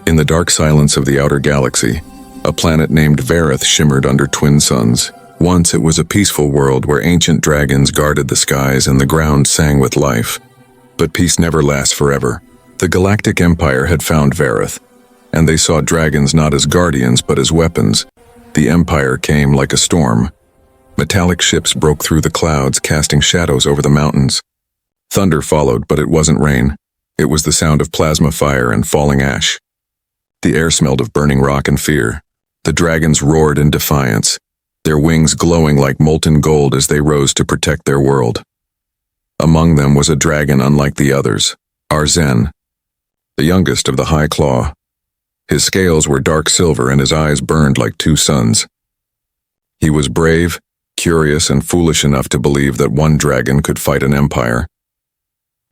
In the dark silence of the outer galaxy, a planet named Vareth shimmered under twin suns. Once it was a peaceful world where ancient dragons guarded the skies and the ground sang with life. But peace never lasts forever. The Galactic Empire had found Vareth, and they saw dragons not as guardians but as weapons. The Empire came like a storm. Metallic ships broke through the clouds, casting shadows over the mountains. Thunder followed, but it wasn't rain. It was the sound of plasma fire and falling ash. The air smelled of burning rock and fear. The dragons roared in defiance, their wings glowing like molten gold as they rose to protect their world. Among them was a dragon unlike the others, Arzen, the youngest of the High Claw. His scales were dark silver and his eyes burned like two suns. He was brave, curious, and foolish enough to believe that one dragon could fight an empire.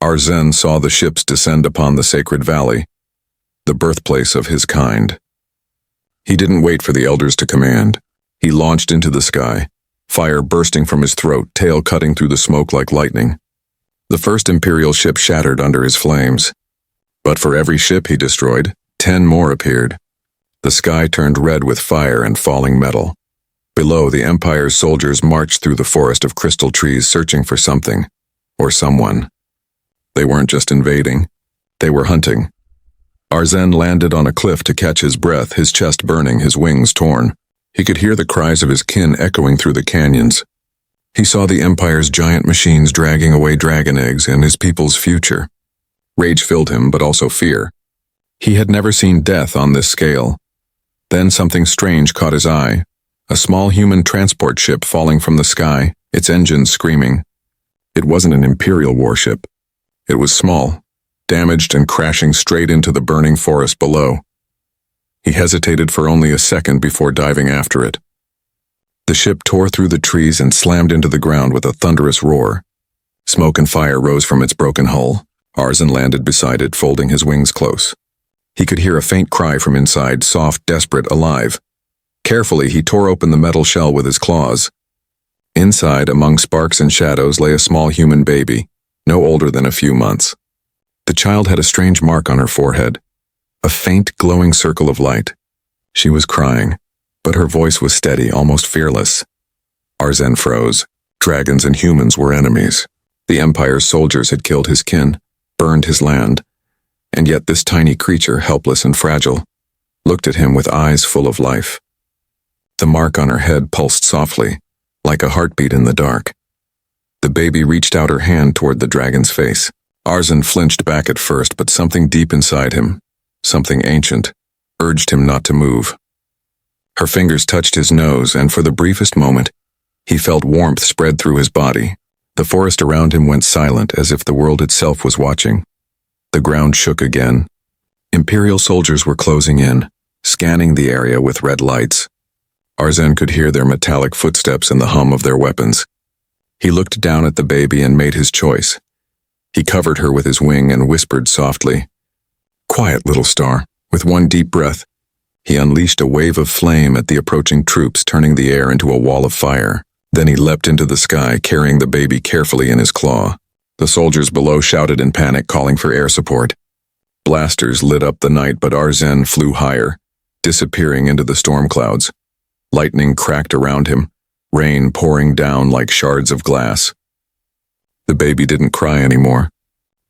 Arzen saw the ships descend upon the sacred valley, the birthplace of his kind. He didn't wait for the elders to command. He launched into the sky, fire bursting from his throat, tail cutting through the smoke like lightning. The first Imperial ship shattered under his flames. But for every ship he destroyed, 10 more appeared. The sky turned red with fire and falling metal. Below, the Empire's soldiers marched through the forest of crystal trees searching for something, or someone. They weren't just invading, they were hunting. Arzen landed on a cliff to catch his breath, his chest burning, his wings torn. He could hear the cries of his kin echoing through the canyons. He saw the Empire's giant machines dragging away dragon eggs and his people's future. Rage filled him, but also fear. He had never seen death on this scale. Then something strange caught his eye. A small human transport ship falling from the sky, its engines screaming. It wasn't an Imperial warship. It was small, damaged and crashing straight into the burning forest below. He hesitated for only a second before diving after it. The ship tore through the trees and slammed into the ground with a thunderous roar. Smoke and fire rose from its broken hull. Arzen landed beside it, folding his wings close. He could hear a faint cry from inside, soft, desperate, alive. Carefully, he tore open the metal shell with his claws. Inside, among sparks and shadows, lay a small human baby, no older than a few months. The child had a strange mark on her forehead, a faint, glowing circle of light. She was crying, but her voice was steady, almost fearless. Arzen froze. Dragons and humans were enemies. The Empire's soldiers had killed his kin, burned his land, and yet this tiny creature, helpless and fragile, looked at him with eyes full of life. The mark on her head pulsed softly, like a heartbeat in the dark. The baby reached out her hand toward the dragon's face. Arzen flinched back at first, but something deep inside him, something ancient, urged him not to move. Her fingers touched his nose, and for the briefest moment, he felt warmth spread through his body. The forest around him went silent, as if the world itself was watching. The ground shook again. Imperial soldiers were closing in, scanning the area with red lights. Arzen could hear their metallic footsteps and the hum of their weapons. He looked down at the baby and made his choice. He covered her with his wing and whispered softly, "Quiet, little star." With one deep breath, he unleashed a wave of flame at the approaching troops, turning the air into a wall of fire. Then he leapt into the sky, carrying the baby carefully in his claw. The soldiers below shouted in panic, calling for air support. Blasters lit up the night, but Arzen flew higher, disappearing into the storm clouds. Lightning cracked around him, rain pouring down like shards of glass. The baby didn't cry anymore.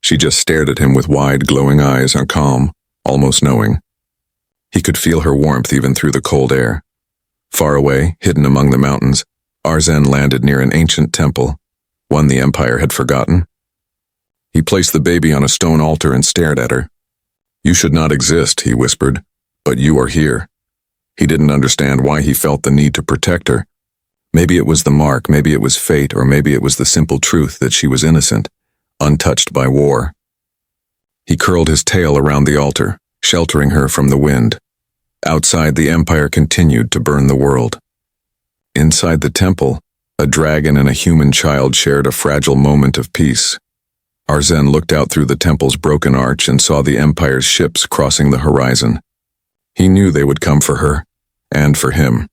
She just stared at him with wide, glowing eyes, and calm, almost knowing. He could feel her warmth even through the cold air. Far away, hidden among the mountains, Arzen landed near an ancient temple, one the Empire had forgotten. He placed the baby on a stone altar and stared at her. "You should not exist," he whispered, "but you are here." He didn't understand why he felt the need to protect her. Maybe it was the mark, maybe it was fate, or maybe it was the simple truth that she was innocent, untouched by war. He curled his tail around the altar, sheltering her from the wind. Outside, the Empire continued to burn the world. Inside the temple, a dragon and a human child shared a fragile moment of peace. Arzen looked out through the temple's broken arch and saw the Empire's ships crossing the horizon. He knew they would come for her, and for him.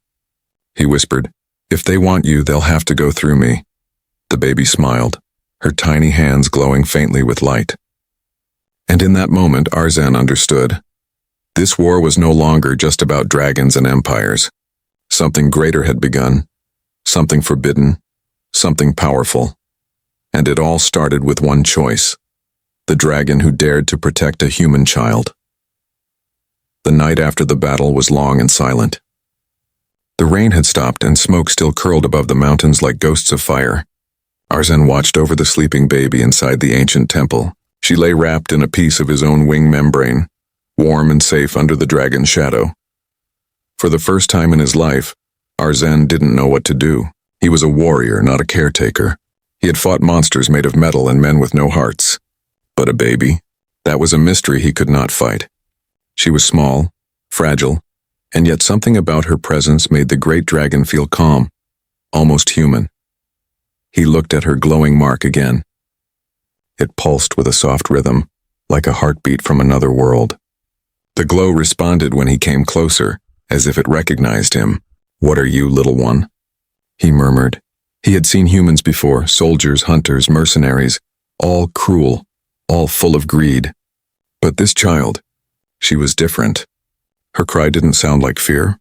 He whispered, "If they want you, they'll have to go through me." The baby smiled, her tiny hands glowing faintly with light. And in that moment, Arzen understood. This war was no longer just about dragons and empires. Something greater had begun, something forbidden, something powerful. And it all started with one choice: the dragon who dared to protect a human child. The night after the battle was long and silent. The rain had stopped and smoke still curled above the mountains like ghosts of fire. Arzen watched over the sleeping baby inside the ancient temple. She lay wrapped in a piece of his own wing membrane, warm and safe under the dragon's shadow. For the first time in his life, Arzen didn't know what to do. He was a warrior, not a caretaker. He had fought monsters made of metal and men with no hearts. But a baby? That was a mystery he could not fight. She was small, fragile, and yet something about her presence made the great dragon feel calm, almost human. He looked at her glowing mark again. It pulsed with a soft rhythm, like a heartbeat from another world. The glow responded when he came closer, as if it recognized him. "What are you, little one?" he murmured. He had seen humans before, soldiers, hunters, mercenaries, all cruel, all full of greed. But this child, she was different. Her cry didn't sound like fear.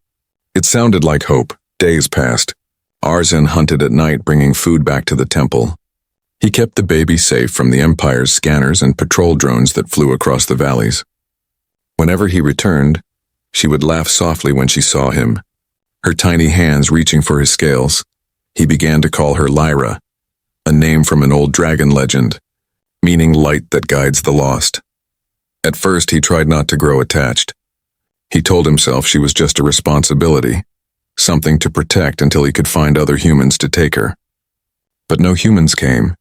It sounded like hope. Days passed. Arzen hunted at night, bringing food back to the temple. He kept the baby safe from the Empire's scanners and patrol drones that flew across the valleys. Whenever he returned, she would laugh softly when she saw him, her tiny hands reaching for his scales. He began to call her Lyra, a name from an old dragon legend, meaning light that guides the lost. At first, he tried not to grow attached. He told himself she was just a responsibility, something to protect until he could find other humans to take her. But no humans came.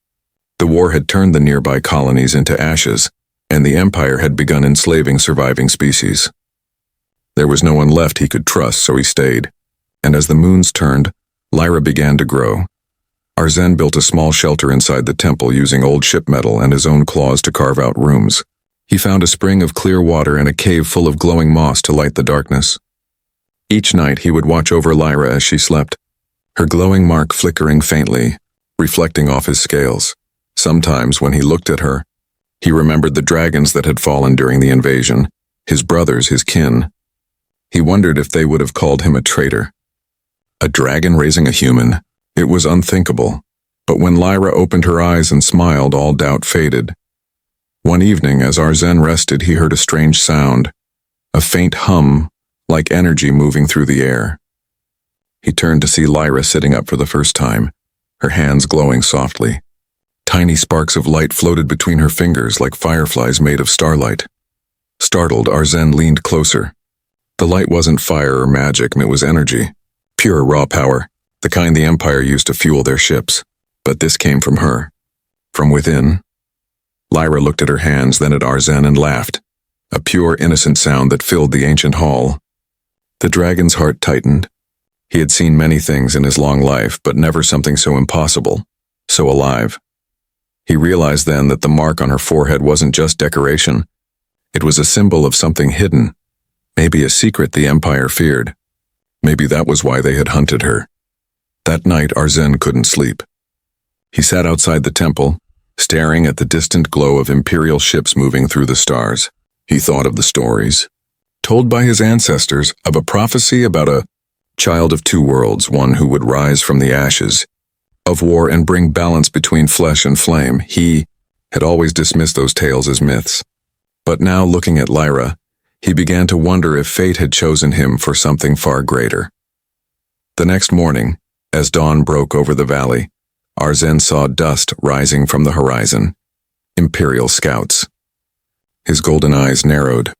The war had turned the nearby colonies into ashes, and the Empire had begun enslaving surviving species. There was no one left he could trust, so he stayed. And as the moons turned, Lyra began to grow. Arzen built a small shelter inside the temple using old ship metal and his own claws to carve out rooms. He found a spring of clear water and a cave full of glowing moss to light the darkness. Each night he would watch over Lyra as she slept, her glowing mark flickering faintly, reflecting off his scales. Sometimes when he looked at her, he remembered the dragons that had fallen during the invasion, his brothers, his kin. He wondered if they would have called him a traitor. A dragon raising a human? It was unthinkable. But when Lyra opened her eyes and smiled, all doubt faded. One evening, as Arzen rested, he heard a strange sound, a faint hum, like energy moving through the air. He turned to see Lyra sitting up for the first time, her hands glowing softly. Tiny sparks of light floated between her fingers like fireflies made of starlight. Startled, Arzen leaned closer. The light wasn't fire or magic, it was energy. Pure raw power, the kind the Empire used to fuel their ships. But this came from her. From within. Lyra looked at her hands, then at Arzen and laughed, a pure, innocent sound that filled the ancient hall. The dragon's heart tightened. He had seen many things in his long life, but never something so impossible, so alive. He realized then that the mark on her forehead wasn't just decoration. It was a symbol of something hidden, maybe a secret the Empire feared. Maybe that was why they had hunted her. That night, Arzen couldn't sleep. He sat outside the temple, staring at the distant glow of Imperial ships moving through the stars. He thought of the stories, told by his ancestors, of a prophecy about a child of two worlds, one who would rise from the ashes of war and bring balance between flesh and flame. He had always dismissed those tales as myths. But now, looking at Lyra, he began to wonder if fate had chosen him for something far greater. The next morning, as dawn broke over the valley, Arzen saw dust rising from the horizon. Imperial scouts. His golden eyes narrowed.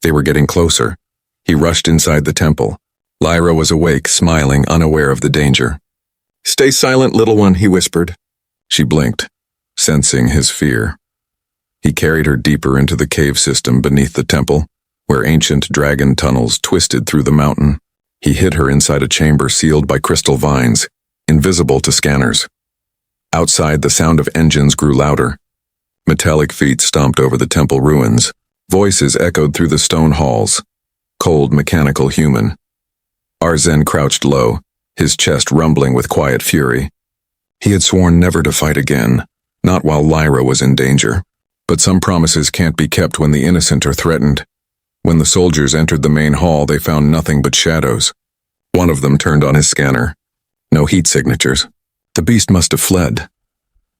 They were getting closer. He rushed inside the temple. Lyra was awake, smiling, unaware of the danger. "Stay silent, little one," he whispered. She blinked, sensing his fear. He carried her deeper into the cave system beneath the temple, where ancient dragon tunnels twisted through the mountain. He hid her inside a chamber sealed by crystal vines, invisible to scanners. Outside, the sound of engines grew louder. Metallic feet stomped over the temple ruins. Voices echoed through the stone halls. Cold, mechanical, human. Arzen crouched low, his chest rumbling with quiet fury. He had sworn never to fight again, not while Lyra was in danger. But some promises can't be kept when the innocent are threatened. When the soldiers entered the main hall, they found nothing but shadows. One of them turned on his scanner. No heat signatures. The beast must have fled.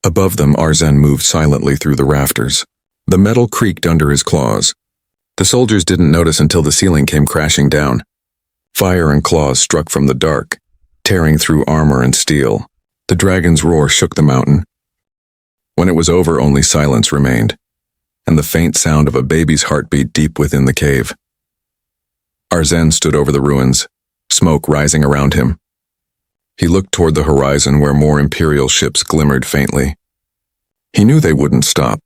Above them, Arzen moved silently through the rafters. The metal creaked under his claws. The soldiers didn't notice until the ceiling came crashing down. Fire and claws struck from the dark, tearing through armor and steel. The dragon's roar shook the mountain. When it was over, only silence remained, and the faint sound of a baby's heartbeat deep within the cave. Arzen stood over the ruins, smoke rising around him. He looked toward the horizon where more Imperial ships glimmered faintly. He knew they wouldn't stop.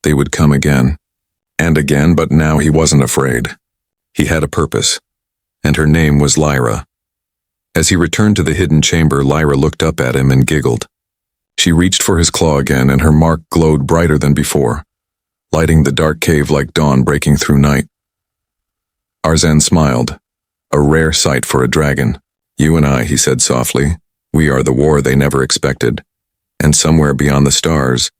They would come again, and again, but now he wasn't afraid. He had a purpose, and her name was Lyra. As he returned to the hidden chamber, Lyra looked up at him and giggled. She reached for his claw again, and her mark glowed brighter than before, lighting the dark cave like dawn breaking through night. Arzen smiled, a rare sight for a dragon. "You and I," he said softly, "we are the war they never expected." And somewhere beyond the stars,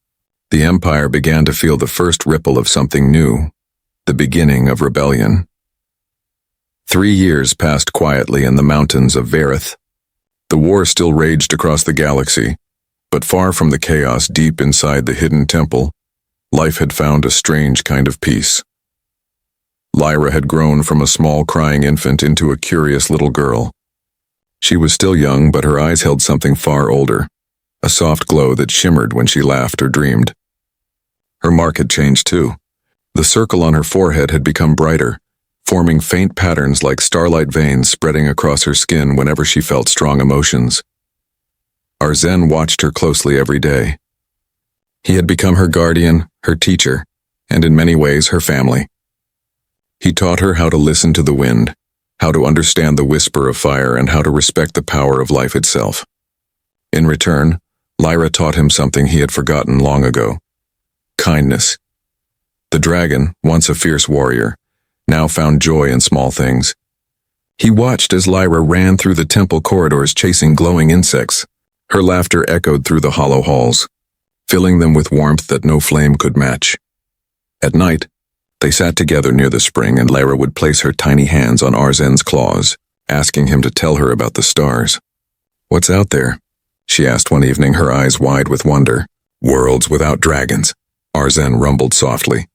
the Empire began to feel the first ripple of something new, the beginning of rebellion. 3 years passed quietly in the mountains of Verith. The war still raged across the galaxy, but far from the chaos deep inside the hidden temple, life had found a strange kind of peace. Lyra had grown from a small crying infant into a curious little girl. She was still young, but her eyes held something far older, a soft glow that shimmered when she laughed or dreamed. Her mark had changed too. The circle on her forehead had become brighter, forming faint patterns like starlight veins spreading across her skin whenever she felt strong emotions. Arzen watched her closely every day. He had become her guardian, her teacher, and in many ways her family. He taught her how to listen to the wind, how to understand the whisper of fire, and how to respect the power of life itself. In return, Lyra taught him something he had forgotten long ago: kindness. The dragon, once a fierce warrior, now found joy in small things. He watched as Lyra ran through the temple corridors chasing glowing insects. Her laughter echoed through the hollow halls, filling them with warmth that no flame could match. At night, they sat together near the spring, and Lyra would place her tiny hands on Arzen's claws, asking him to tell her about the stars. "What's out there?" she asked one evening, her eyes wide with wonder. "Worlds without dragons," Arzen rumbled softly.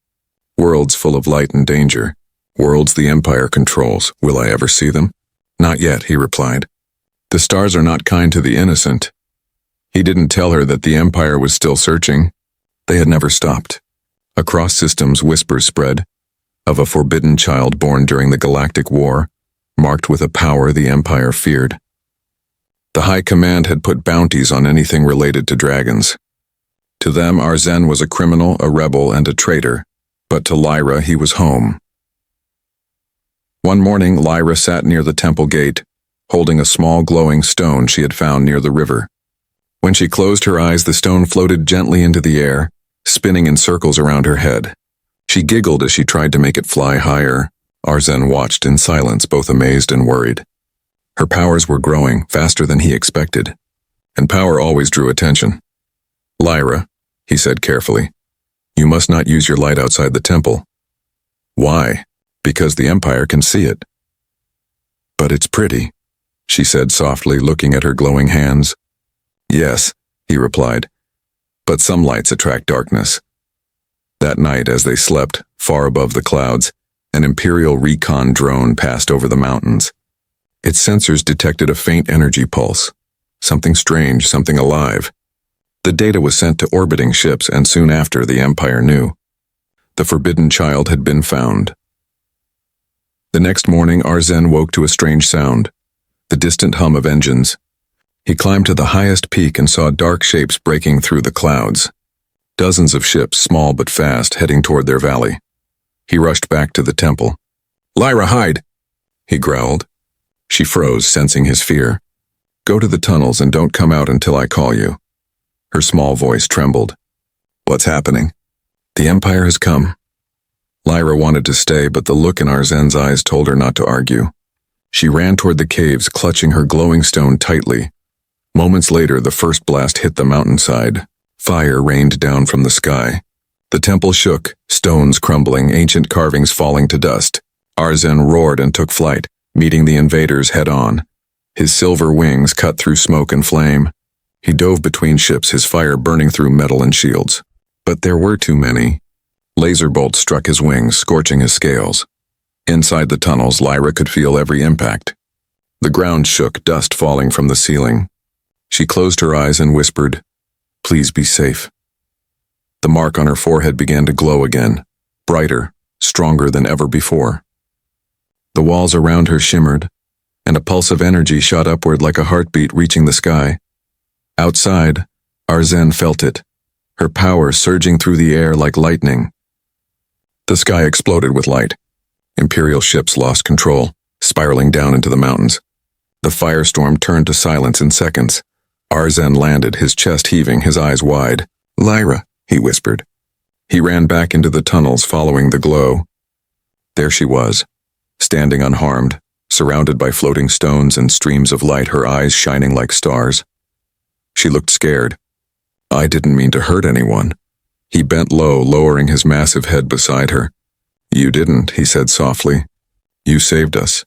"Worlds full of light and danger. Worlds the Empire controls. Will I ever see them?" "Not yet," he replied. "The stars are not kind to the innocent." He didn't tell her that the Empire was still searching. They had never stopped. Across systems, whispers spread of a forbidden child born during the Galactic War, marked with a power the Empire feared. The High Command had put bounties on anything related to dragons. To them, Arzen was a criminal, a rebel, and a traitor, but to Lyra he was home. One morning, Lyra sat near the temple gate, holding a small glowing stone she had found near the river. When she closed her eyes, the stone floated gently into the air, spinning in circles around her head. She giggled as she tried to make it fly higher. Arzen watched in silence, both amazed and worried. Her powers were growing faster than he expected, and power always drew attention. "Lyra," he said carefully, "you must not use your light outside the temple." "Why?" "Because the Empire can see it." "But it's pretty," she said softly, looking at her glowing hands. "Yes," he replied, "but some lights attract darkness." That night, as they slept, far above the clouds, an Imperial recon drone passed over the mountains. Its sensors detected a faint energy pulse. Something strange, something alive. The data was sent to orbiting ships, and soon after, the Empire knew. The forbidden child had been found. The next morning, Arzen woke to a strange sound, the distant hum of engines. He climbed to the highest peak and saw dark shapes breaking through the clouds. Dozens of ships, small but fast, heading toward their valley. He rushed back to the temple. "Lyra, hide!" he growled. She froze, sensing his fear. "Go to the tunnels and don't come out until I call you." Her small voice trembled. "What's happening?" "The Empire has come." Lyra wanted to stay, but the look in Arzen's eyes told her not to argue. She ran toward the caves, clutching her glowing stone tightly. Moments later, the first blast hit the mountainside. Fire rained down from the sky. The temple shook, stones crumbling, ancient carvings falling to dust. Arzen roared and took flight, meeting the invaders head-on. His silver wings cut through smoke and flame. He dove between ships, his fire burning through metal and shields. But there were too many. Laser bolts struck his wings, scorching his scales. Inside the tunnels, Lyra could feel every impact. The ground shook, dust falling from the ceiling. She closed her eyes and whispered, "Please be safe." The mark on her forehead began to glow again, brighter, stronger than ever before. The walls around her shimmered, and a pulse of energy shot upward like a heartbeat reaching the sky. Outside, Arzen felt it, her power surging through the air like lightning. The sky exploded with light. Imperial ships lost control, spiraling down into the mountains. The firestorm turned to silence in seconds. Arzen landed, his chest heaving, his eyes wide. "Lyra," he whispered. He ran back into the tunnels, following the glow. There she was, standing unharmed, surrounded by floating stones and streams of light, her eyes shining like stars. She looked scared. "I didn't mean to hurt anyone." He bent low, lowering his massive head beside her. "You didn't," he said softly. "You saved us."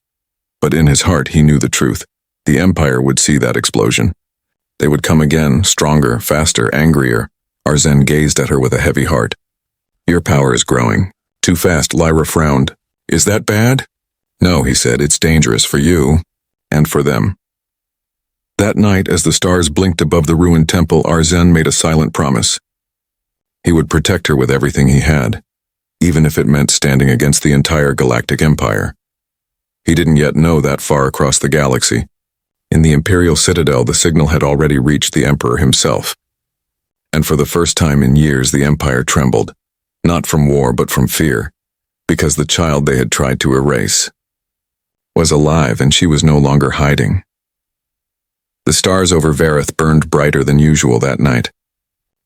But in his heart he knew the truth. The Empire would see that explosion. They would come again, stronger, faster, angrier. Arzen gazed at her with a heavy heart. "Your power is growing. Too fast," Lyra frowned. "Is that bad?" "No," he said, "it's dangerous for you. And for them." That night, as the stars blinked above the ruined temple, Arzen made a silent promise. He would protect her with everything he had, even if it meant standing against the entire Galactic Empire. He didn't yet know that far across the galaxy. In the Imperial Citadel, the signal had already reached the Emperor himself. And for the first time in years, the Empire trembled, not from war but from fear, because the child they had tried to erase was alive, and she was no longer hiding. The stars over Vareth burned brighter than usual that night.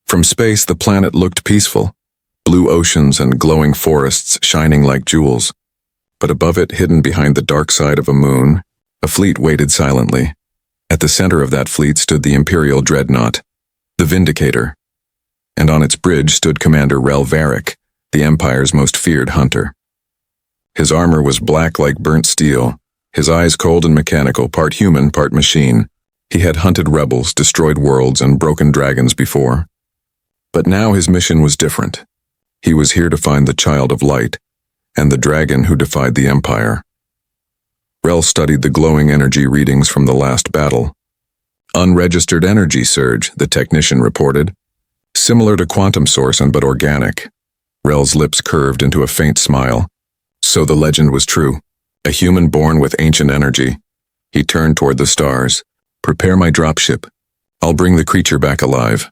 From space, the planet looked peaceful, blue oceans and glowing forests shining like jewels. But above it, hidden behind the dark side of a moon, a fleet waited silently. At the center of that fleet stood the Imperial dreadnought, the Vindicator, and on its bridge stood Commander Rel Varric, the Empire's most feared hunter. His armor was black like burnt steel, his eyes cold and mechanical, part human, part machine. He had hunted rebels, destroyed worlds, and broken dragons before. But now his mission was different. He was here to find the Child of Light, and the dragon who defied the Empire. Rel studied the glowing energy readings from the last battle. "Unregistered energy surge," the technician reported. "Similar to quantum source but organic." Rel's lips curved into a faint smile. So the legend was true. A human born with ancient energy. He turned toward the stars. "Prepare my dropship. I'll bring the creature back alive."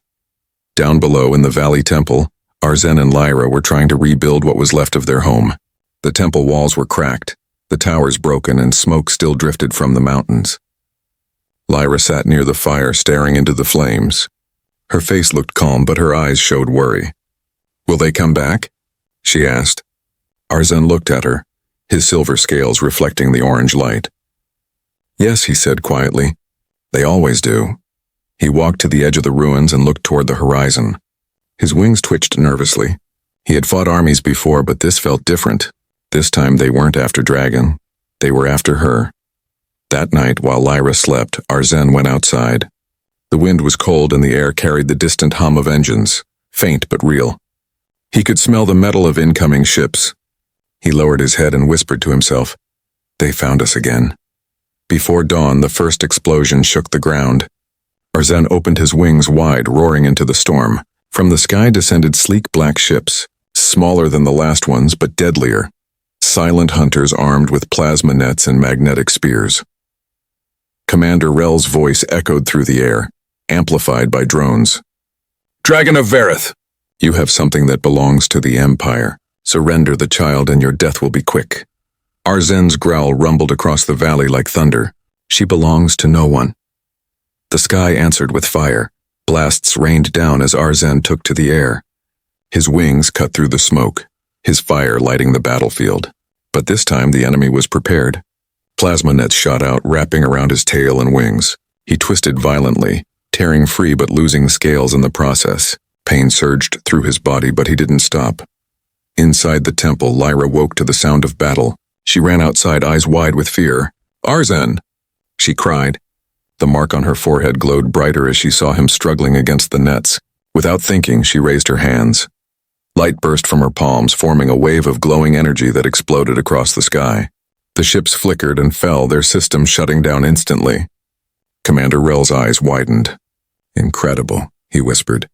Down below in the Valley Temple, Arzen and Lyra were trying to rebuild what was left of their home. The temple walls were cracked, the towers broken, and smoke still drifted from the mountains. Lyra sat near the fire, staring into the flames. Her face looked calm, but her eyes showed worry. "Will they come back?" she asked. Arzen looked at her, his silver scales reflecting the orange light. "Yes," he said quietly. "They always do." He walked to the edge of the ruins and looked toward the horizon. His wings twitched nervously. He had fought armies before, but this felt different. This time they weren't after Dragon. They were after her. That night, while Lyra slept, Arzen went outside. The wind was cold and the air carried the distant hum of engines, faint but real. He could smell the metal of incoming ships. He lowered his head and whispered to himself, "They found us again." Before dawn, the first explosion shook the ground. Arzen opened his wings wide, roaring into the storm. From the sky descended sleek black ships, smaller than the last ones but deadlier. Silent hunters armed with plasma nets and magnetic spears. Commander Rel's voice echoed through the air, amplified by drones. "Dragon of Vareth, you have something that belongs to the Empire. Surrender the child and your death will be quick." Arzen's growl rumbled across the valley like thunder. "She belongs to no one." The sky answered with fire. Blasts rained down as Arzen took to the air. His wings cut through the smoke, his fire lighting the battlefield. But this time the enemy was prepared. Plasma nets shot out, wrapping around his tail and wings. He twisted violently, tearing free but losing scales in the process. Pain surged through his body, but he didn't stop. Inside the temple, Lyra woke to the sound of battle. She ran outside, eyes wide with fear. "Arzen!" she cried. The mark on her forehead glowed brighter as she saw him struggling against the nets. Without thinking, she raised her hands. Light burst from her palms, forming a wave of glowing energy that exploded across the sky. The ships flickered and fell, their systems shutting down instantly. Commander Rel's eyes widened. "Incredible," he whispered.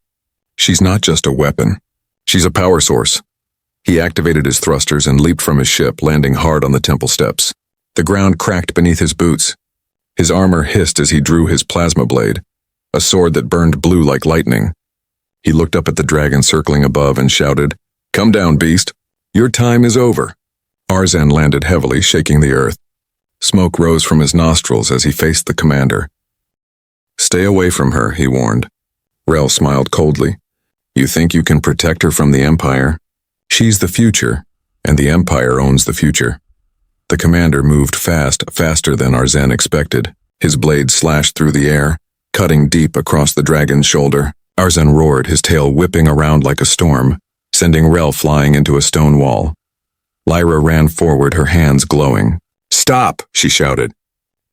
"She's not just a weapon. She's a power source." He activated his thrusters and leaped from his ship, landing hard on the temple steps. The ground cracked beneath his boots. His armor hissed as he drew his plasma blade, a sword that burned blue like lightning. He looked up at the dragon circling above and shouted, "Come down, beast. Your time is over." Arzen landed heavily, shaking the earth. Smoke rose from his nostrils as he faced the commander. "Stay away from her," he warned. Rel smiled coldly. "You think you can protect her from the Empire? She's the future, and the Empire owns the future." The commander moved faster than Arzen expected. His blade slashed through the air, cutting deep across the dragon's shoulder. Arzen roared, his tail whipping around like a storm, sending Rel flying into a stone wall. Lyra ran forward, her hands glowing. "Stop!" she shouted.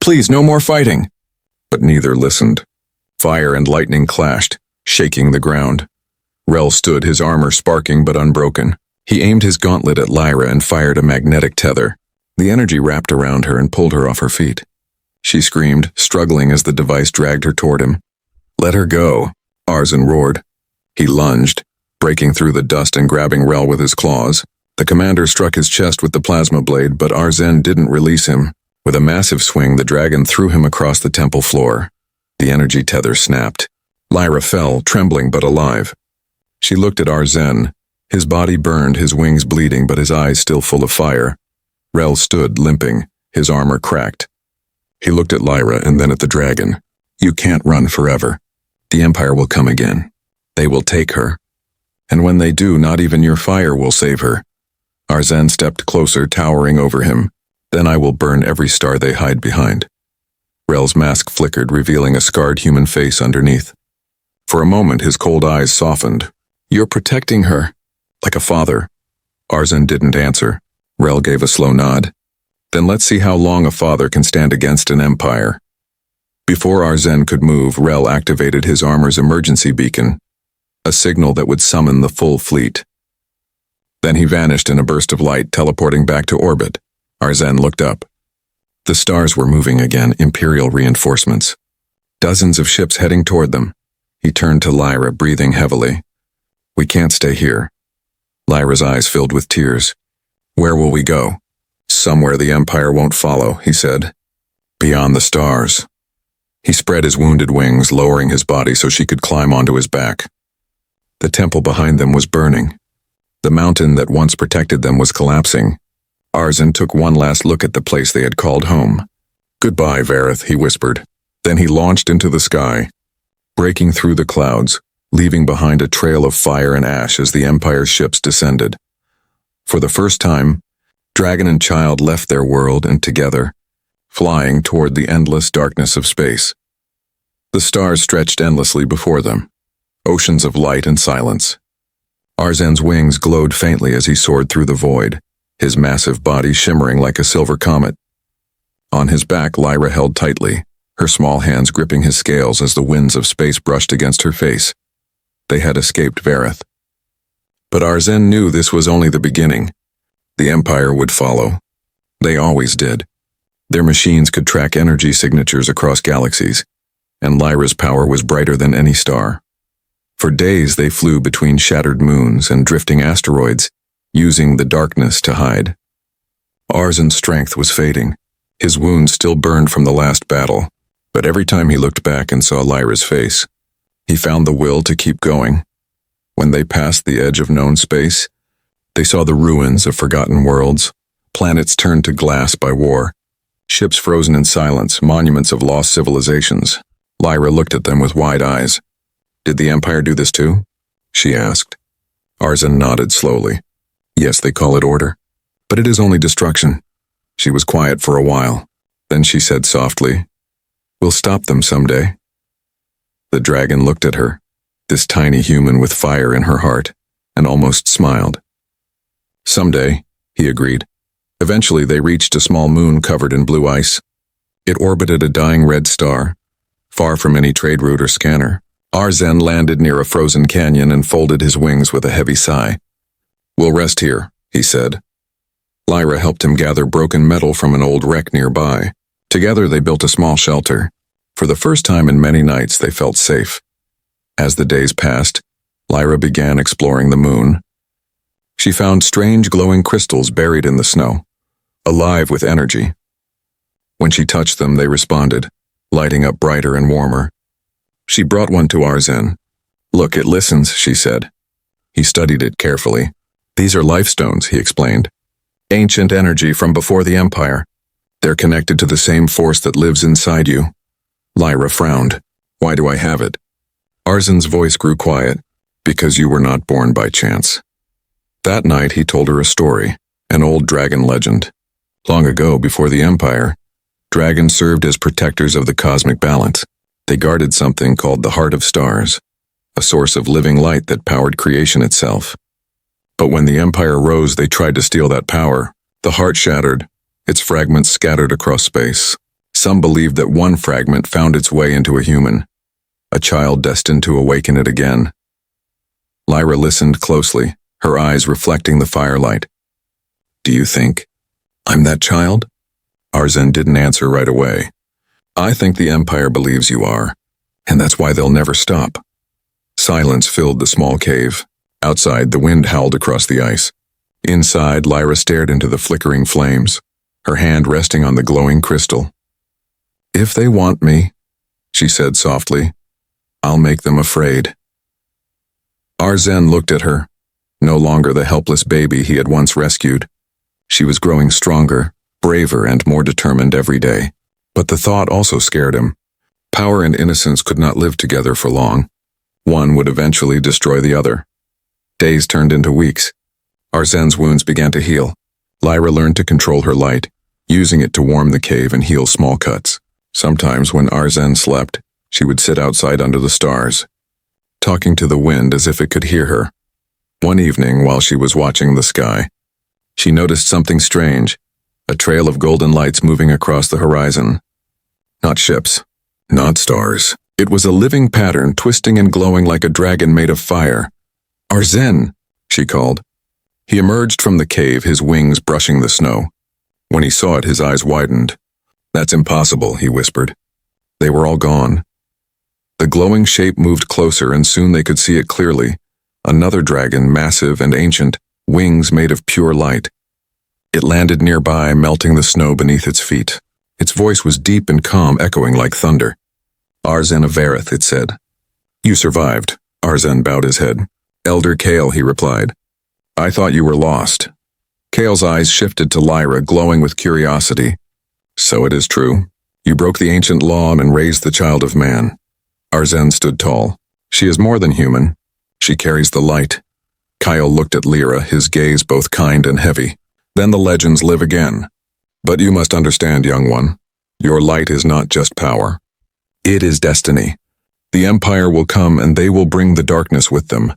"Please, no more fighting!" But neither listened. Fire and lightning clashed, shaking the ground. Rel stood, his armor sparking but unbroken. He aimed his gauntlet at Lyra and fired a magnetic tether. The energy wrapped around her and pulled her off her feet. She screamed, struggling as the device dragged her toward him. "Let her go," Arzen roared. He lunged, breaking through the dust and grabbing Rel with his claws. The commander struck his chest with the plasma blade, but Arzen didn't release him. With a massive swing, the dragon threw him across the temple floor. The energy tether snapped. Lyra fell, trembling but alive. She looked at Arzen. His body burned, his wings bleeding, but his eyes still full of fire. Rel stood, limping, his armor cracked. He looked at Lyra and then at the dragon. "You can't run forever. The Empire will come again. They will take her. And when they do, not even your fire will save her." Arzen stepped closer, towering over him. "Then I will burn every star they hide behind." Rel's mask flickered, revealing a scarred human face underneath. For a moment, his cold eyes softened. "You're protecting her, like a father." Arzen didn't answer. Rel gave a slow nod. "Then let's see how long a father can stand against an empire." Before Arzen could move, Rel activated his armor's emergency beacon, a signal that would summon the full fleet. Then he vanished in a burst of light, teleporting back to orbit. Arzen looked up. The stars were moving again, Imperial reinforcements. Dozens of ships heading toward them. He turned to Lyra, breathing heavily. "We can't stay here." Lyra's eyes filled with tears. "Where will we go?" "Somewhere the Empire won't follow," he said. "Beyond the stars." He spread his wounded wings, lowering his body so she could climb onto his back. The temple behind them was burning. The mountain that once protected them was collapsing. Arzen took one last look at the place they had called home. "Goodbye, Vareth," he whispered. Then he launched into the sky, breaking through the clouds, leaving behind a trail of fire and ash as the Empire's ships descended. For the first time, dragon and child left their world and together, flying toward the endless darkness of space. The stars stretched endlessly before them, oceans of light and silence. Arzen's wings glowed faintly as he soared through the void, his massive body shimmering like a silver comet. On his back, Lyra held tightly, her small hands gripping his scales as the winds of space brushed against her face. They had escaped Vareth. But Arzen knew this was only the beginning. The Empire would follow. They always did. Their machines could track energy signatures across galaxies, and Lyra's power was brighter than any star. For days they flew between shattered moons and drifting asteroids, using the darkness to hide. Arzen's strength was fading. His wounds still burned from the last battle, but every time he looked back and saw Lyra's face, he found the will to keep going. When they passed the edge of known space, they saw the ruins of forgotten worlds, planets turned to glass by war, ships frozen in silence, monuments of lost civilizations. Lyra looked at them with wide eyes. "Did the Empire do this too?" she asked. Arzen nodded slowly. "Yes, they call it order, but it is only destruction." She was quiet for a while. Then she said softly, "We'll stop them someday." The dragon looked at her, this tiny human with fire in her heart, and almost smiled. "Someday," he agreed. Eventually, they reached a small moon covered in blue ice. It orbited a dying red star, far from any trade route or scanner. Arzen landed near a frozen canyon and folded his wings with a heavy sigh. "We'll rest here," he said. Lyra helped him gather broken metal from an old wreck nearby. Together they built a small shelter. For the first time in many nights, they felt safe. As the days passed, Lyra began exploring the moon. She found strange glowing crystals buried in the snow, alive with energy. When she touched them, they responded, lighting up brighter and warmer. She brought one to Arzen. "Look, it listens," she said. He studied it carefully. "These are life stones," he explained. "Ancient energy from before the Empire. They're connected to the same force that lives inside you." Lyra frowned. "Why do I have it?" Arzen's voice grew quiet. "Because you were not born by chance." That night he told her a story, an old dragon legend. Long ago, before the Empire, dragons served as protectors of the cosmic balance. They guarded something called the Heart of Stars, a source of living light that powered creation itself. But when the Empire rose, they tried to steal that power. The heart shattered, its fragments scattered across space. Some believed that one fragment found its way into a human, a child destined to awaken it again. Lyra listened closely, her eyes reflecting the firelight. "Do you think I'm that child?" Arzen didn't answer right away. "I think the Empire believes you are, and that's why they'll never stop." Silence filled the small cave. Outside, the wind howled across the ice. Inside, Lyra stared into the flickering flames, her hand resting on the glowing crystal. "If they want me," she said softly, "I'll make them afraid." Arzen looked at her, no longer the helpless baby he had once rescued. She was growing stronger, braver, and more determined every day. But the thought also scared him. Power and innocence could not live together for long. One would eventually destroy the other. Days turned into weeks. Arzen's wounds began to heal. Lyra learned to control her light, using it to warm the cave and heal small cuts. Sometimes when Arzen slept, she would sit outside under the stars, talking to the wind as if it could hear her. One evening, while she was watching the sky, she noticed something strange, a trail of golden lights moving across the horizon. Not ships, not stars. It was a living pattern, twisting and glowing like a dragon made of fire. "Arzen," she called. He emerged from the cave, his wings brushing the snow. When he saw it, his eyes widened. "That's impossible," he whispered. They were all gone. The glowing shape moved closer, and soon they could see it clearly. Another dragon, massive and ancient, wings made of pure light. It landed nearby, melting the snow beneath its feet. Its voice was deep and calm, echoing like thunder. "Arzen of Vareth," it said. "You survived." Arzen bowed his head. "Elder Kale," he replied. "I thought you were lost." Kale's eyes shifted to Lyra, glowing with curiosity. "So it is true. You broke the ancient law and raised the child of man." Arzen stood tall. "She is more than human. She carries the light." Kyle looked at Lyra, his gaze both kind and heavy. "Then the legends live again. But you must understand, young one, your light is not just power. It is destiny. The Empire will come and they will bring the darkness with them."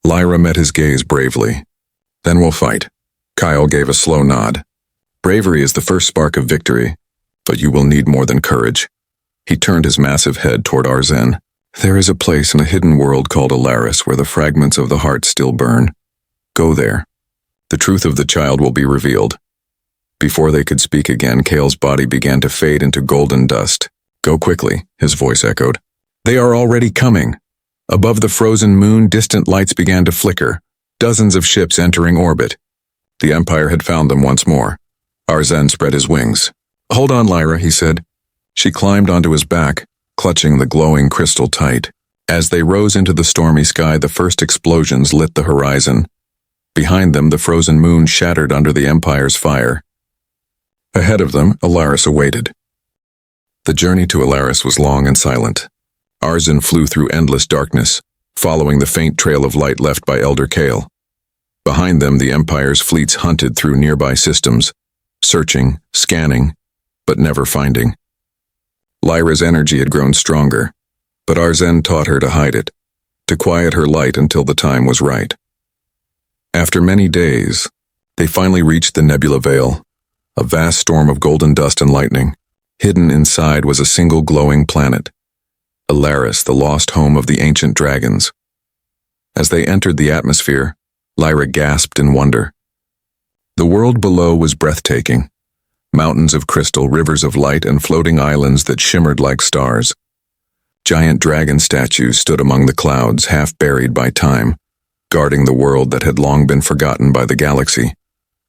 Lyra met his gaze bravely. "Then we'll fight." Kyle gave a slow nod. "Bravery is the first spark of victory, but you will need more than courage." He turned his massive head toward Arzen. "There is a place in a hidden world called Alaris where the fragments of the heart still burn. Go there. The truth of the child will be revealed." Before they could speak again, Kale's body began to fade into golden dust. "Go quickly," his voice echoed. "They are already coming." Above the frozen moon, distant lights began to flicker, dozens of ships entering orbit. The Empire had found them once more. Arzen spread his wings. "Hold on, Lyra," he said. She climbed onto his back, clutching the glowing crystal tight. As they rose into the stormy sky, the first explosions lit the horizon. Behind them, the frozen moon shattered under the Empire's fire. Ahead of them, Alaris awaited. The journey to Alaris was long and silent. Arzen flew through endless darkness, following the faint trail of light left by Elder Kale. Behind them, the Empire's fleets hunted through nearby systems, searching, scanning, but never finding. Lyra's energy had grown stronger, but Arzen taught her to hide it, to quiet her light until the time was right. After many days, they finally reached the Nebula Vale, a vast storm of golden dust and lightning. Hidden inside was a single glowing planet, Alaris, the lost home of the ancient dragons. As they entered the atmosphere, Lyra gasped in wonder. The world below was breathtaking. Mountains of crystal, rivers of light, and floating islands that shimmered like stars. Giant dragon statues stood among the clouds, half buried by time, guarding the world that had long been forgotten by the galaxy.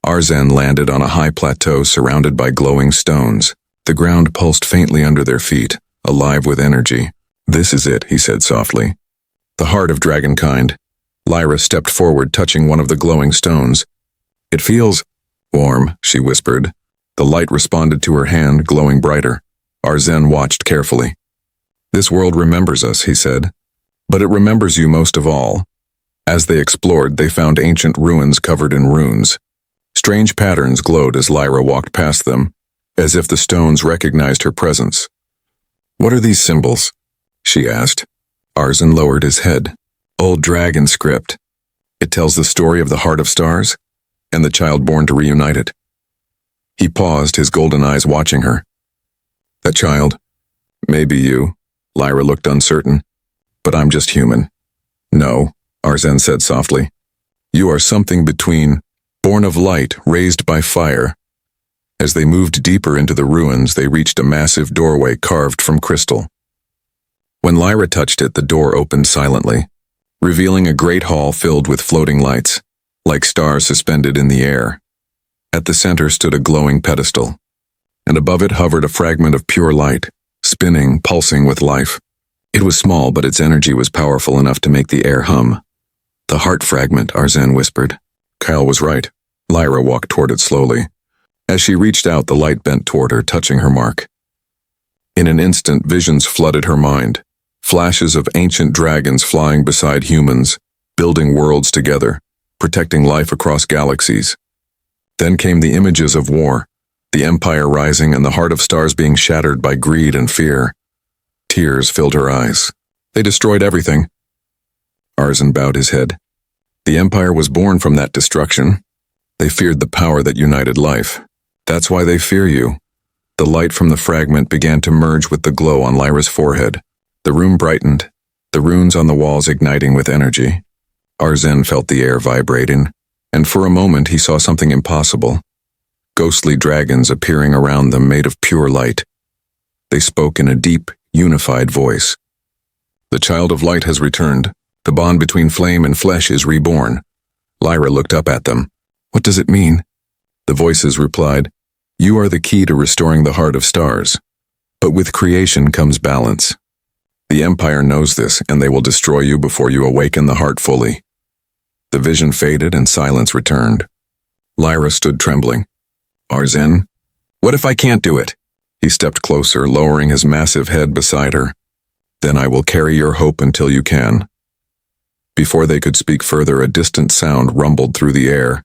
Arzen landed on a high plateau surrounded by glowing stones. The ground pulsed faintly under their feet, alive with energy. "This is it," he said softly. "The heart of dragonkind." Lyra stepped forward, touching one of the glowing stones. "It feels warm," she whispered. The light responded to her hand, glowing brighter. Arzen watched carefully. "This world remembers us," he said. "But it remembers you most of all." As they explored, they found ancient ruins covered in runes. Strange patterns glowed as Lyra walked past them, as if the stones recognized her presence. "What are these symbols?" she asked. Arzen lowered his head. "Old dragon script. It tells the story of the heart of stars, and the child born to reunite it." He paused, his golden eyes watching her. "That child? Maybe you." Lyra looked uncertain. "But I'm just human." "No," Arzen said softly. "You are something between, born of light, raised by fire." As they moved deeper into the ruins, they reached a massive doorway carved from crystal. When Lyra touched it, the door opened silently, revealing a great hall filled with floating lights, like stars suspended in the air. At the center stood a glowing pedestal, and above it hovered a fragment of pure light, spinning, pulsing with life. It was small, but its energy was powerful enough to make the air hum. "The heart fragment," Arzen whispered. Kyle was right. Lyra walked toward it slowly. As she reached out, the light bent toward her, touching her mark. In an instant, visions flooded her mind. Flashes of ancient dragons flying beside humans, building worlds together, protecting life across galaxies. Then came the images of war, the Empire rising and the heart of stars being shattered by greed and fear. Tears filled her eyes. "They destroyed everything." Arzen bowed his head. "The Empire was born from that destruction. They feared the power that united life. That's why they fear you." The light from the fragment began to merge with the glow on Lyra's forehead. The room brightened, the runes on the walls igniting with energy. Arzen felt the air vibrating, and for a moment he saw something impossible. Ghostly dragons appearing around them made of pure light. They spoke in a deep, unified voice. "The child of light has returned. The bond between flame and flesh is reborn." Lyra looked up at them. "What does it mean?" The voices replied, "You are the key to restoring the heart of stars. But with creation comes balance. The Empire knows this, and they will destroy you before you awaken the heart fully." The vision faded and silence returned. Lyra stood trembling. "Arzen, what if I can't do it?" He stepped closer, lowering his massive head beside her. "Then I will carry your hope until you can." Before they could speak further, a distant sound rumbled through the air,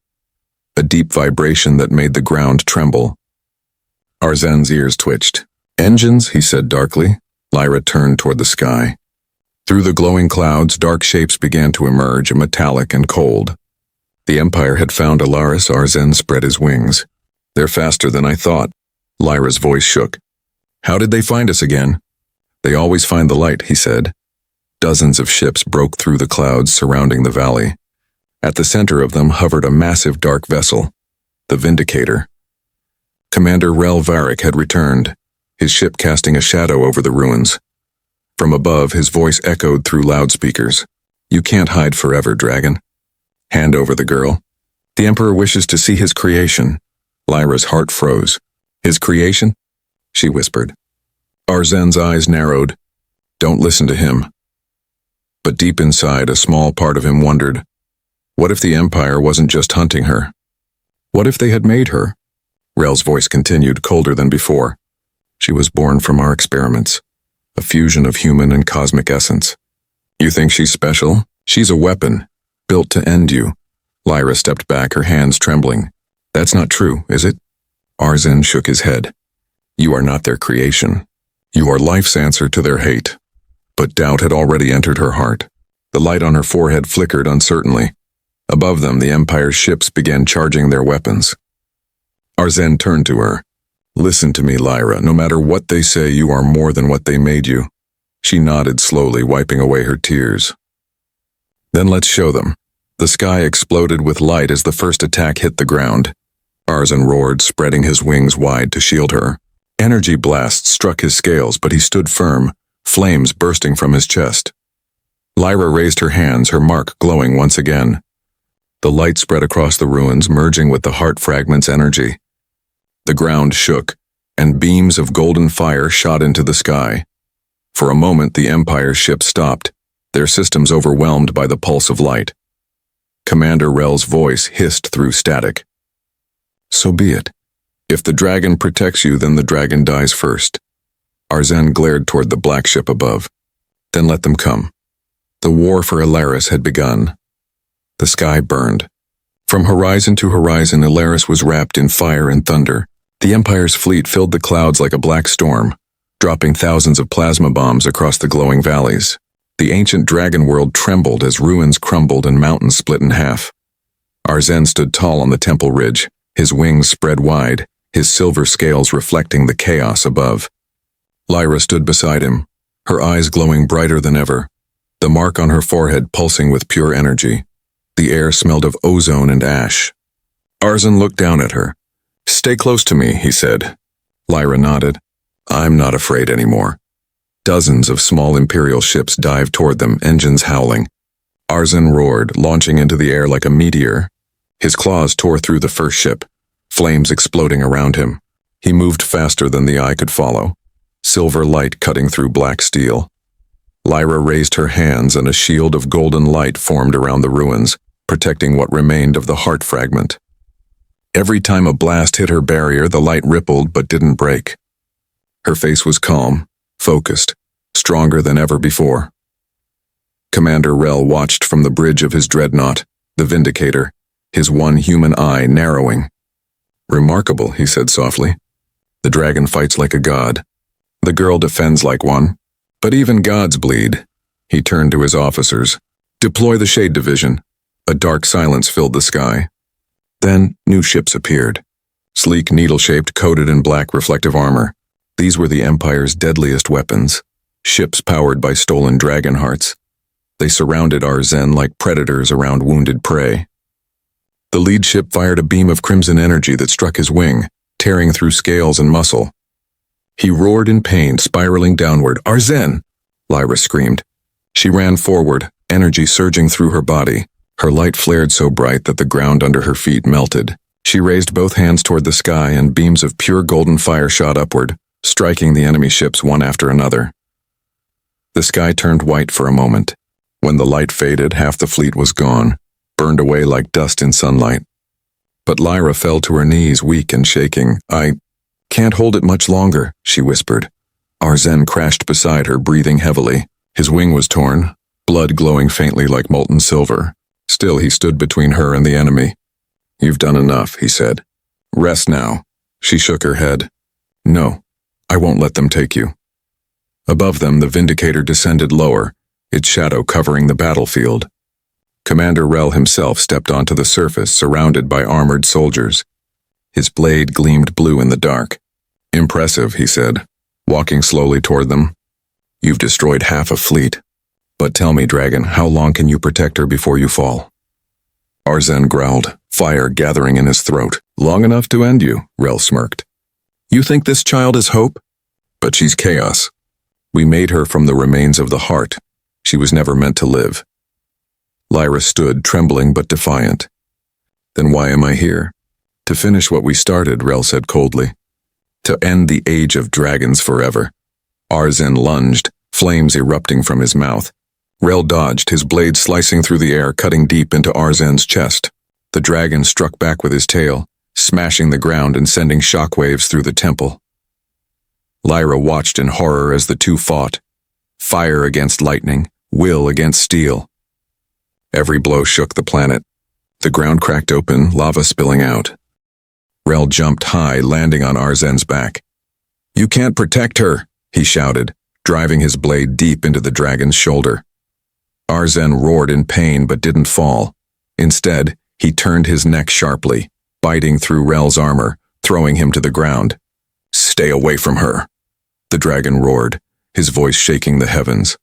a deep vibration that made the ground tremble. Arzen's ears twitched. "Engines," he said darkly. Lyra turned toward the sky. Through the glowing clouds, dark shapes began to emerge, metallic and cold. The Empire had found Alaris. Arzen spread his wings. "They're faster than I thought." Lyra's voice shook. "How did they find us again?" "They always find the light," he said. Dozens of ships broke through the clouds surrounding the valley. At the center of them hovered a massive dark vessel, the Vindicator. Commander Rel Varric had returned, his ship casting a shadow over the ruins. From above, his voice echoed through loudspeakers. "You can't hide forever, dragon. Hand over the girl. The Emperor wishes to see his creation." Lyra's heart froze. "His creation?" she whispered. Arzen's eyes narrowed. "Don't listen to him." But deep inside, a small part of him wondered, what if the Empire wasn't just hunting her? What if they had made her? Rel's voice continued, colder than before. "She was born from our experiments, a fusion of human and cosmic essence. You think she's special? She's a weapon, built to end you." Lyra stepped back, her hands trembling. "That's not true, is it?" Arzen shook his head. "You are not their creation. You are life's answer to their hate." But doubt had already entered her heart. The light on her forehead flickered uncertainly. Above them, the Empire's ships began charging their weapons. Arzen turned to her. Listen to me, Lyra. No matter what they say, you are more than what they made you. She nodded slowly, wiping away her tears. Then let's show them. The sky exploded with light as the first attack hit the ground. Arzen roared, spreading his wings wide to shield her. Energy blasts struck his scales, but he stood firm, flames bursting from his chest. Lyra raised her hands, her mark glowing once again. The light spread across the ruins, merging with the heart fragment's energy. The ground shook, and beams of golden fire shot into the sky. For a moment, the Empire's ships stopped, their systems overwhelmed by the pulse of light. Commander Rel's voice hissed through static. So be it. If the dragon protects you, then the dragon dies first. Arzen glared toward the black ship above. Then let them come. The war for Ilaris had begun. The sky burned. From horizon to horizon, Ilaris was wrapped in fire and thunder. The Empire's fleet filled the clouds like a black storm, dropping thousands of plasma bombs across the glowing valleys. The ancient dragon world trembled as ruins crumbled and mountains split in half. Arzen stood tall on the temple ridge, his wings spread wide, his silver scales reflecting the chaos above. Lyra stood beside him, her eyes glowing brighter than ever, the mark on her forehead pulsing with pure energy. The air smelled of ozone and ash. Arzen looked down at her. Stay close to me, he said. Lyra nodded. I'm not afraid anymore. Dozens of small Imperial ships dived toward them, engines howling. Arzen roared, launching into the air like a meteor. His claws tore through the first ship, flames exploding around him. He moved faster than the eye could follow, silver light cutting through black steel. Lyra raised her hands and a shield of golden light formed around the ruins, protecting what remained of the heart fragment. Every time a blast hit her barrier, the light rippled but didn't break. Her face was calm, focused, stronger than ever before. Commander Rel watched from the bridge of his dreadnought, the Vindicator, his one human eye narrowing. Remarkable, he said softly. The dragon fights like a god. The girl defends like one. But even gods bleed. He turned to his officers. Deploy the Shade Division. A dark silence filled the sky. Then new ships appeared. Sleek, needle-shaped, coated in black reflective armor. These were the Empire's deadliest weapons. Ships powered by stolen dragon hearts. They surrounded Arzen like predators around wounded prey. The lead ship fired a beam of crimson energy that struck his wing, tearing through scales and muscle. He roared in pain, spiraling downward. Arzen! Lyra screamed. She ran forward, energy surging through her body. Her light flared so bright that the ground under her feet melted. She raised both hands toward the sky, and beams of pure golden fire shot upward, striking the enemy ships one after another. The sky turned white for a moment. When the light faded, half the fleet was gone, burned away like dust in sunlight. But Lyra fell to her knees, weak and shaking. I can't hold it much longer, she whispered. Arzen crashed beside her, breathing heavily. His wing was torn, blood glowing faintly like molten silver. Still, he stood between her and the enemy. You've done enough, he said. Rest now. She shook her head. No, I won't let them take you. Above them, the Vindicator descended lower, its shadow covering the battlefield. Commander Rel himself stepped onto the surface, surrounded by armored soldiers. His blade gleamed blue in the dark. Impressive, he said, walking slowly toward them. You've destroyed half a fleet. But tell me, Dragon, how long can you protect her before you fall? Arzen growled, fire gathering in his throat. Long enough to end you, Rel smirked. You think this child is hope? But she's chaos. We made her from the remains of the heart. She was never meant to live. Lyra stood, trembling but defiant. Then why am I here? To finish what we started, Rel said coldly. To end the age of dragons forever. Arzen lunged, flames erupting from his mouth. Rel dodged, his blade slicing through the air, cutting deep into Arzen's chest. The dragon struck back with his tail, smashing the ground and sending shockwaves through the temple. Lyra watched in horror as the two fought. Fire against lightning, will against steel. Every blow shook the planet. The ground cracked open, lava spilling out. Rel jumped high, landing on Arzen's back. You can't protect her, he shouted, driving his blade deep into the dragon's shoulder. Arzen roared in pain but didn't fall. Instead, he turned his neck sharply, biting through Rel's armor, throwing him to the ground. "Stay away from her," the dragon roared, his voice shaking the heavens.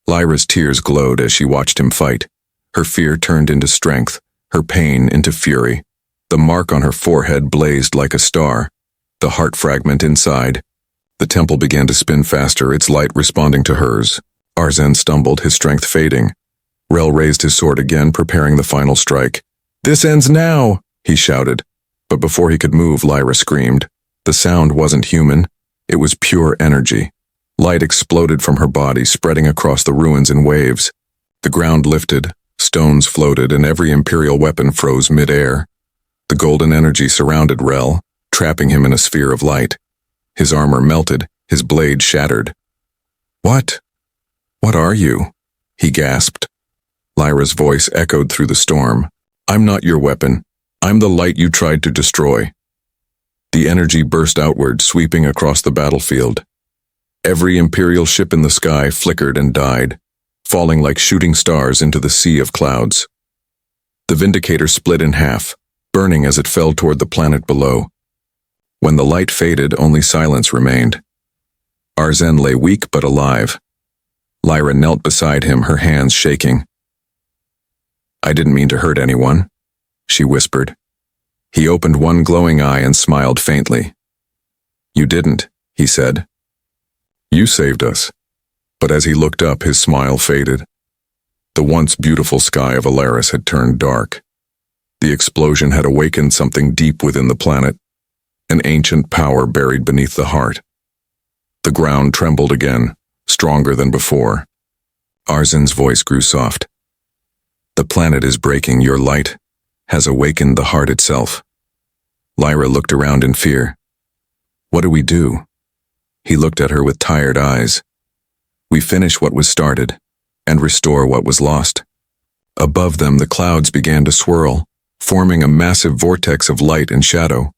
Lyra's tears glowed as she watched him fight. Her fear turned into strength, her pain into fury. The mark on her forehead blazed like a star, the heart fragment inside. The temple began to spin faster, its light responding to hers. Arzen stumbled, his strength fading. Rel raised his sword again, preparing the final strike. "This ends now!" he shouted. But before he could move, Lyra screamed. The sound wasn't human. It was pure energy. Light exploded from her body, spreading across the ruins in waves. The ground lifted, stones floated, and every Imperial weapon froze mid-air. The golden energy surrounded Rel, trapping him in a sphere of light. His armor melted, his blade shattered. "What? What are you?" he gasped. Lyra's voice echoed through the storm. "I'm not your weapon. I'm the light you tried to destroy." The energy burst outward, sweeping across the battlefield. Every Imperial ship in the sky flickered and died, falling like shooting stars into the sea of clouds. The Vindicator split in half, burning as it fell toward the planet below. When the light faded, only silence remained. Arzen lay weak but alive. Lyra knelt beside him, her hands shaking. "I didn't mean to hurt anyone," she whispered. He opened one glowing eye and smiled faintly. "You didn't," he said. "You saved us." But as he looked up, his smile faded. The once beautiful sky of Alaris had turned dark. The explosion had awakened something deep within the planet, an ancient power buried beneath the heart. The ground trembled again, stronger than before. Arzen's voice grew soft. "The planet is breaking. Your light has awakened the heart itself." Lyra looked around in fear. "What do we do?" He looked at her with tired eyes. "We finish what was started, and restore what was lost." Above them, the clouds began to swirl, forming a massive vortex of light and shadow.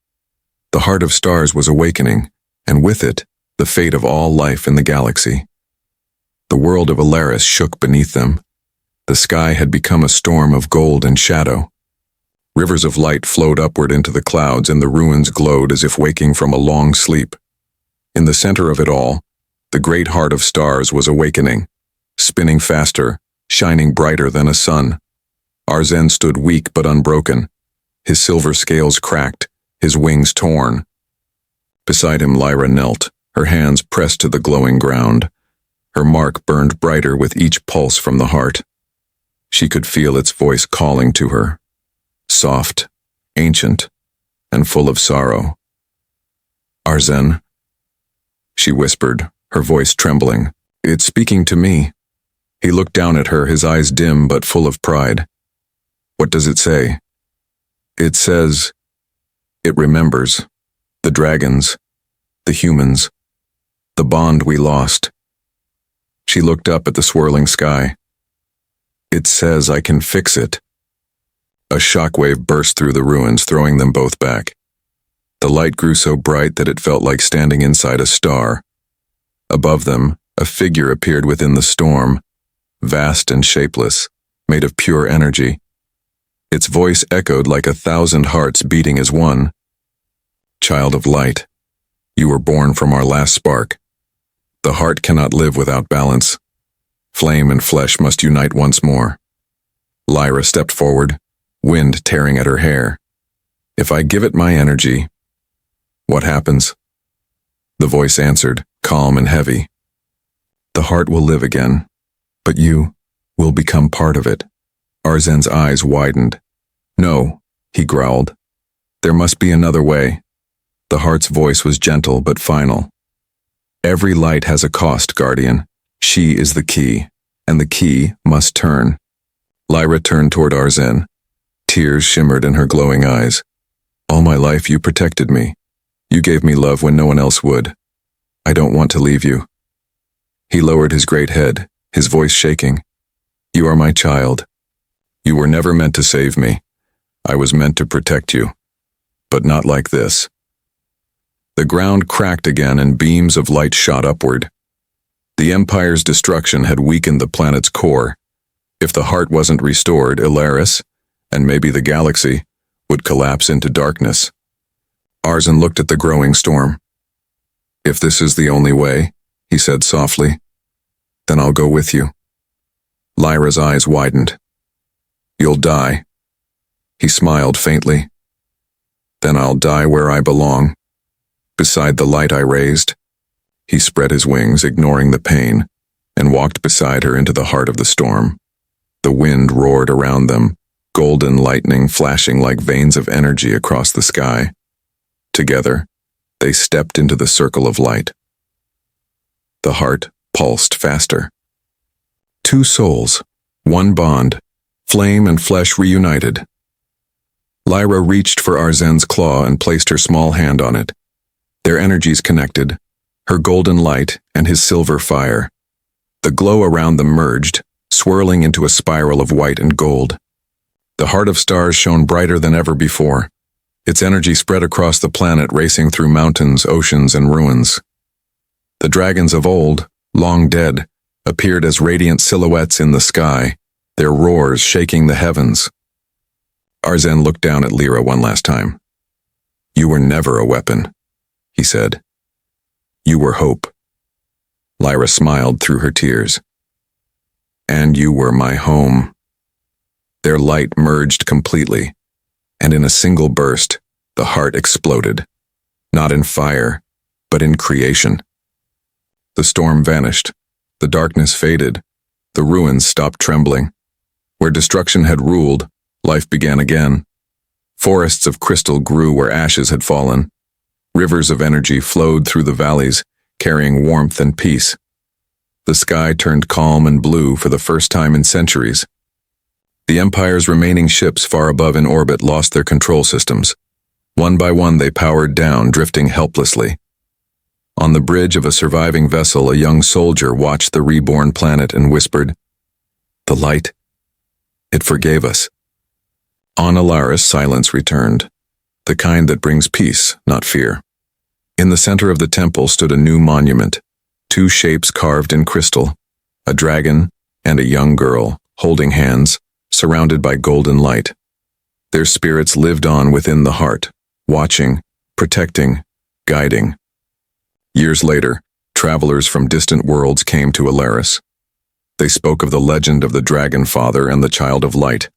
The heart of stars was awakening, and with it, the fate of all life in the galaxy. The world of Alaris shook beneath them. The sky had become a storm of gold and shadow. Rivers of light flowed upward into the clouds, and the ruins glowed as if waking from a long sleep. In the center of it all, the great heart of stars was awakening, spinning faster, shining brighter than a sun. Arzen stood weak but unbroken, his silver scales cracked, his wings torn. Beside him, Lyra knelt, her hands pressed to the glowing ground. Her mark burned brighter with each pulse from the heart. She could feel its voice calling to her, soft, ancient, and full of sorrow. "Arzen," she whispered, her voice trembling. "It's speaking to me." He looked down at her, his eyes dim but full of pride. "What does it say?" "It says, it remembers, the dragons, the humans, the bond we lost." She looked up at the swirling sky. "It says I can fix it." A shockwave burst through the ruins, throwing them both back. The light grew so bright that it felt like standing inside a star. Above them, a figure appeared within the storm, vast and shapeless, made of pure energy. Its voice echoed like 1,000 hearts beating as one. "Child of light, you were born from our last spark. The heart cannot live without balance. Flame and flesh must unite once more." Lyra stepped forward, wind tearing at her hair. "If I give it my energy, what happens?" The voice answered, calm and heavy. "The heart will live again, but you will become part of it." Arzen's eyes widened. "No," he growled. "There must be another way." The heart's voice was gentle but final. "Every light has a cost, Guardian. She is the key, and the key must turn." Lyra turned toward Arzen. Tears shimmered in her glowing eyes. "All my life you protected me. You gave me love when no one else would. I don't want to leave you." He lowered his great head, his voice shaking. "You are my child. You were never meant to save me. I was meant to protect you. But not like this." The ground cracked again and beams of light shot upward. The Empire's destruction had weakened the planet's core. If the heart wasn't restored, Alaris, and maybe the galaxy, would collapse into darkness. Arzen looked at the growing storm. "If this is the only way," he said softly, "then I'll go with you." Lyra's eyes widened. "You'll die." He smiled faintly. "Then I'll die where I belong, beside the light I raised." He spread his wings, ignoring the pain, and walked beside her into the heart of the storm. The wind roared around them, golden lightning flashing like veins of energy across the sky. Together, they stepped into the circle of light. The heart pulsed faster. Two souls, one bond, flame and flesh reunited. Lyra reached for Arzen's claw and placed her small hand on it. Their energies connected, her golden light and his silver fire. The glow around them merged, swirling into a spiral of white and gold. The heart of stars shone brighter than ever before. Its energy spread across the planet, racing through mountains, oceans, and ruins. The dragons of old, long dead, appeared as radiant silhouettes in the sky, their roars shaking the heavens. Arzen looked down at Lyra one last time. "You were never a weapon," he said. "You were hope." Lyra smiled through her tears. "And you were my home." Their light merged completely, and in a single burst, the heart exploded, not in fire, but in creation. The storm vanished, the darkness faded, the ruins stopped trembling. Where destruction had ruled, life began again. Forests of crystal grew where ashes had fallen. Rivers of energy flowed through the valleys, carrying warmth and peace. The sky turned calm and blue for the first time in centuries. The Empire's remaining ships far above in orbit lost their control systems. One by one they powered down, drifting helplessly. On the bridge of a surviving vessel, a young soldier watched the reborn planet and whispered, "The light. It forgave us." On Alaris, silence returned, the kind that brings peace, not fear. In the center of the temple stood a new monument, two shapes carved in crystal, a dragon and a young girl, holding hands, surrounded by golden light. Their spirits lived on within the heart, watching, protecting, guiding. Years later, travelers from distant worlds came to Alaris. They spoke of the legend of the Dragon Father and the Child of Light,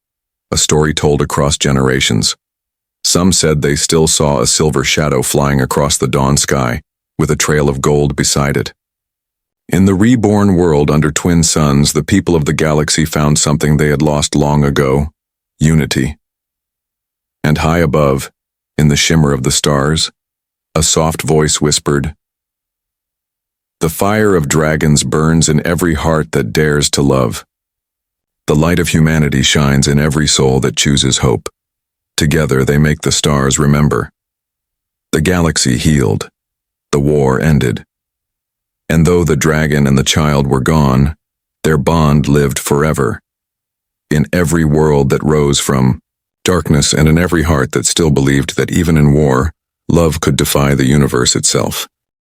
a story told across generations. Some said they still saw a silver shadow flying across the dawn sky, with a trail of gold beside it. In the reborn world under twin suns, the people of the galaxy found something they had lost long ago: unity. And high above, in the shimmer of the stars, a soft voice whispered, "The fire of dragons burns in every heart that dares to love. The light of humanity shines in every soul that chooses hope. Together they make the stars remember." The galaxy healed. The war ended. And though the dragon and the child were gone, their bond lived forever. In every world that rose from darkness and in every heart that still believed that even in war, love could defy the universe itself.